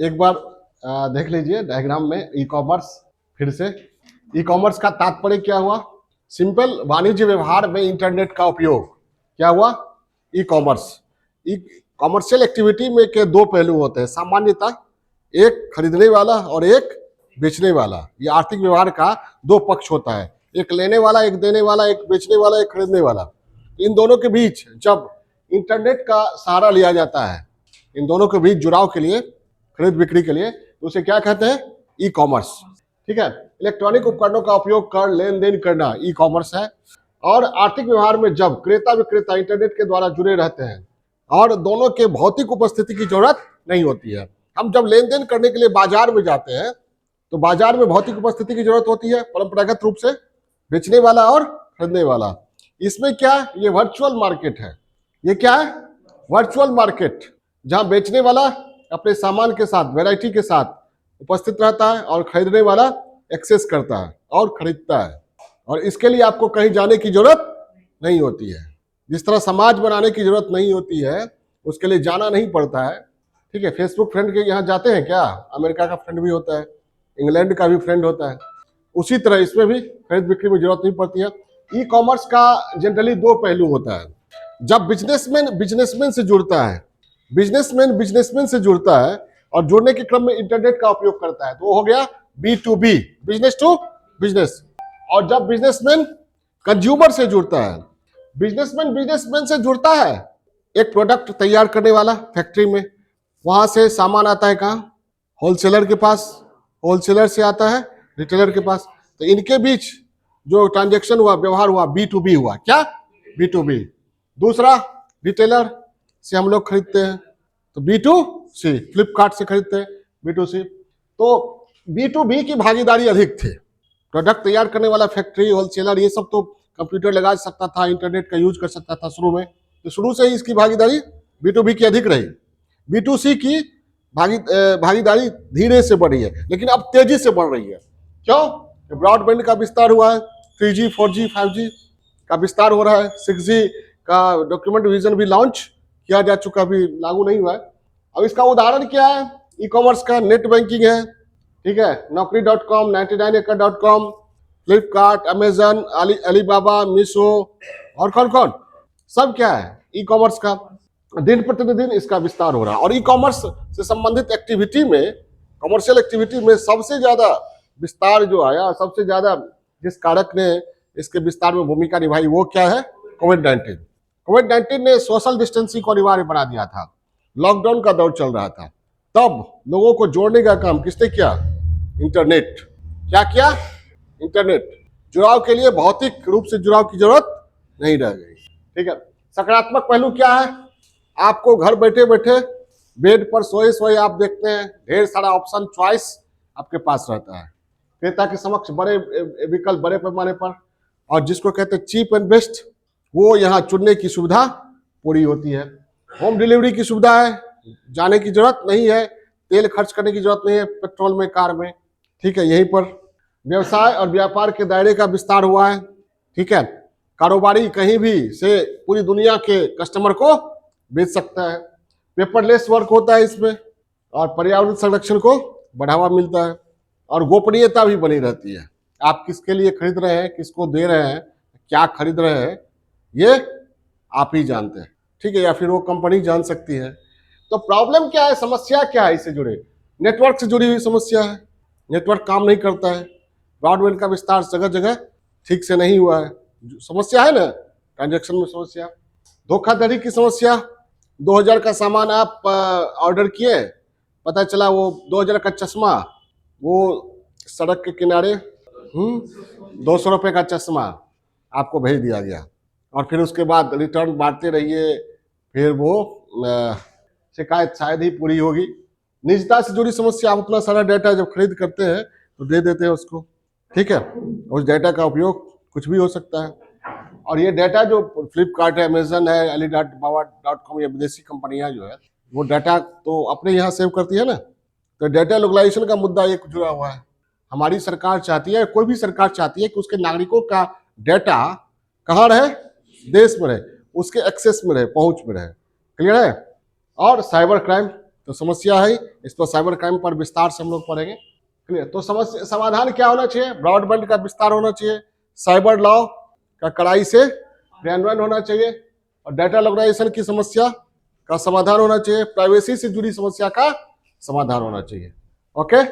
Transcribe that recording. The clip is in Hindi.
एक बार देख लीजिए डायग्राम में ई कॉमर्स। फिर से ई कॉमर्स का तात्पर्य क्या हुआ? सिंपल वाणिज्य व्यवहार में इंटरनेट का उपयोग। क्या हुआ? E commerce. E commercial activity में के दो पहलू होते हैं सामान्यतः, एक खरीदने वाला और एक बेचने वाला। ये आर्थिक व्यवहार का दो पक्ष होता है, एक लेने वाला, एक देने वाला, एक बेचने वाला, एक खरीदने वाला। इन दोनों के बीच जब इंटरनेट का सहारा लिया जाता है, इन दोनों के बीच जुड़ाव के लिए, खरीद बिक्री के लिए, तो उसे क्या कहते हैं? E commerce. ठीक है, इलेक्ट्रॉनिक उपकरणों का उपयोग कर लेन देन करना ई कॉमर्स है। और आर्थिक व्यवहार में जब क्रेता विक्रेता इंटरनेट के द्वारा जुड़े रहते हैं और दोनों के भौतिक उपस्थिति की जरूरत नहीं होती है। हम जब लेन देन करने के लिए बाजार में जाते हैं तो बाजार में भौतिक उपस्थिति की जरूरत होती है, परंपरागत रूप से बेचने वाला और खरीदने वाला। इसमें क्या, ये वर्चुअल मार्केट है। ये क्या है? वर्चुअल मार्केट, जहां बेचने वाला अपने सामान के साथ, वैरायटी के साथ उपस्थित रहता है और खरीदने वाला एक्सेस करता है और खरीदता है। और इसके लिए आपको कहीं जाने की जरूरत नहीं होती है। जिस तरह समाज बनाने की जरूरत नहीं होती है, उसके लिए जाना नहीं पड़ता है। ठीक है, फेसबुक फ्रेंड के यहाँ जाते हैं क्या? अमेरिका का फ्रेंड भी होता है, इंग्लैंड का भी फ्रेंड होता है। उसी तरह इसमें भी खरीद बिक्री में जरूरत नहीं पड़ती है। ई कॉमर्स का जनरली दो पहलू होता है। जब बिजनेसमैन बिजनेसमैन से जुड़ता है, बिजनेसमैन बिजनेसमैन से जुड़ता है और जुड़ने के क्रम में इंटरनेट का उपयोग करता है, तो वो हो गया B2B, बिजनेस टू बिजनेस। और जब बिजनेसमैन कंज्यूमर से जुड़ता है, बिजनेसमैन बिजनेसमैन से जुड़ता है, एक प्रोडक्ट तैयार करने वाला फैक्ट्री में, वहां से सामान आता है कहाँ? होलसेलर के पास, होलसेलर से आता है रिटेलर के पास। तो इनके बीच जो ट्रांजेक्शन हुआ, व्यवहार हुआ, B2B हुआ। क्या? B2B। दूसरा, रिटेलर से हम लोग खरीदते हैं तो B2C, फ्लिपकार्ट से खरीदते हैं B2C। तो B2B की भागीदारी अधिक थी। प्रोडक्ट तैयार करने वाला फैक्ट्री, होलसेलर, ये सब तो कंप्यूटर लगा सकता था, इंटरनेट का यूज कर सकता था शुरू में, तो शुरू से ही इसकी भागीदारी B2B की अधिक रही। B2C की भागीदारी धीरे से बढ़ी है, लेकिन अब तेजी से बढ़ रही है। क्यों? ब्रॉडबैंड का विस्तार हुआ है, 3G 4G 5G का विस्तार हो रहा है, 6G का डॉक्यूमेंट विजन भी लॉन्च किया जा चुका, भी लागू नहीं हुआ है। अब इसका उदाहरण क्या है? ई कॉमर्स का नेट बैंकिंग है। ठीक है, Naukri.com, 99acre.com, Flipkart, Amazon, Alibaba, Meesho और कौन कौन, सब क्या है? ई कॉमर्स का। दिन प्रतिदिन इसका विस्तार हो रहा है। और ई कॉमर्स से संबंधित एक्टिविटी में, कॉमर्शियल एक्टिविटी में सबसे ज्यादा विस्तार जो आया, सबसे ज्यादा जिस कारक ने इसके विस्तार में भूमिका निभाई, वो क्या है? कोविड-19। कोविड-19 ने सोशल डिस्टेंसिंग को अनिवार्य बना दिया था। लॉकडाउन का दौर चल रहा था, तब लोगों को जोड़ने का काम किसने किया? इंटरनेट। क्या किया? इंटरनेट। जुड़ाव के लिए भौतिक रूप से जुड़ाव की जरूरत नहीं रह गई। ठीक है, सकारात्मक पहलू क्या है? आपको घर बैठे बैठे बेड पर सोए सोए आप देखते हैं, ढेर सारा ऑप्शन, चॉइस आपके पास रहता है। क्रेता के समक्ष बड़े विकल्प, बड़े पैमाने पर, और जिसको कहते हैं चीप एंड बेस्ट, वो यहाँ चुनने की सुविधा पूरी होती है। होम डिलीवरी की सुविधा है, जाने की जरूरत नहीं है, तेल खर्च करने की जरूरत नहीं है पेट्रोल में, कार में। ठीक है, यहीं पर व्यवसाय और व्यापार के दायरे का विस्तार हुआ है। ठीक है, कारोबारी कहीं भी से पूरी दुनिया के कस्टमर को बेच सकता है। पेपरलेस वर्क होता है इसमें, और पर्यावरण संरक्षण को बढ़ावा मिलता है, और गोपनीयता भी बनी रहती है। आप किसके लिए खरीद रहे हैं, किसको दे रहे हैं, क्या खरीद रहे हैं, ये आप ही जानते हैं। ठीक है, या फिर वो कंपनी जान सकती है। तो प्रॉब्लम क्या है, समस्या क्या है? इससे जुड़े नेटवर्क से जुड़ी हुई समस्या है। नेटवर्क काम नहीं करता है, ब्रॉडबैंड का विस्तार जगह जगह ठीक से नहीं हुआ है, समस्या है ना। ट्रांजेक्शन में समस्या, धोखाधड़ी की समस्या। 2000 का सामान आप ऑर्डर किए, पता चला वो 2000 का चश्मा वो सड़क के किनारे 200 रुपये का चश्मा आपको भेज दिया गया, और फिर उसके बाद रिटर्न बांटते रहिए, फिर वो शिकायत शायद ही पूरी होगी। निजता से जुड़ी समस्या, आप अपना सारा डाटा जब खरीद करते हैं तो दे देते हैं उसको। ठीक है, उस डाटा का उपयोग कुछ भी हो सकता है। और ये डाटा जो फ्लिपकार्ट है, अमेजन है, alibaba.com, ये विदेशी कंपनियां जो है, वो डाटा तो अपने यहाँ सेव करती है ना। तो डाटा लोकलाइजेशन का मुद्दा एक जुड़ा हुआ है। हमारी सरकार चाहती है, कोई भी सरकार चाहती है कि उसके नागरिकों का डाटा कहाँ रहे? देश में रहे, उसके एक्सेस में रहे, पहुंच में रहे। क्लियर है? और साइबर क्राइम तो समस्या है, इस पर साइबर क्राइम पर विस्तार से हम लोग पढ़ेंगे। क्लियर? तो समस्या समाधान क्या होना चाहिए? ब्रॉडबैंड का विस्तार होना चाहिए, साइबर लॉ का कड़ाई से क्रियान्वयन होना चाहिए, और डाटा लॉकराइजेशन की समस्या का समाधान होना चाहिए, प्राइवेसी से जुड़ी समस्या का समाधान होना चाहिए। ओके।